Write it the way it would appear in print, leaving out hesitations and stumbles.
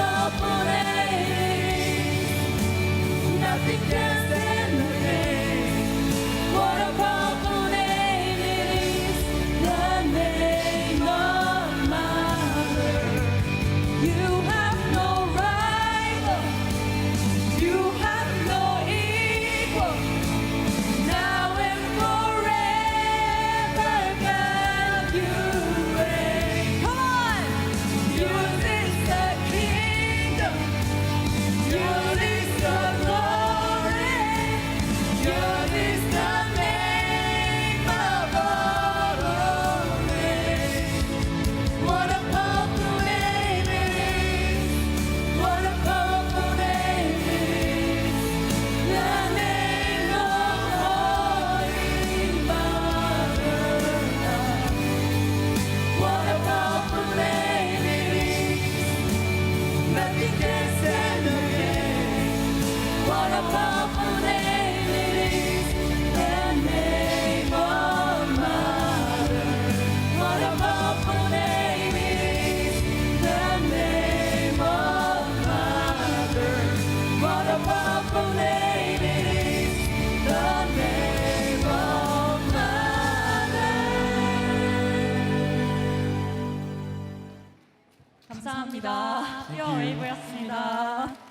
powerful name. Nothing can stand against. What a powerful name it is. The name of Mother. You have no rival. You have no equal. Now and forever, God, you reign. Come on! Yours is the kingdom. Yours is the glory. Yours is the name above all names. What a powerful name it is. What a powerful name it is. The name of Holy Mother. What a powerful name it is. Nothing can stand against. What a powerful name it is. The name of Mother. What a powerful name it is. The name of Mother. What a powerful name it is. The name of Mother. 감사합니다. 퓨어 웨이브였습니다.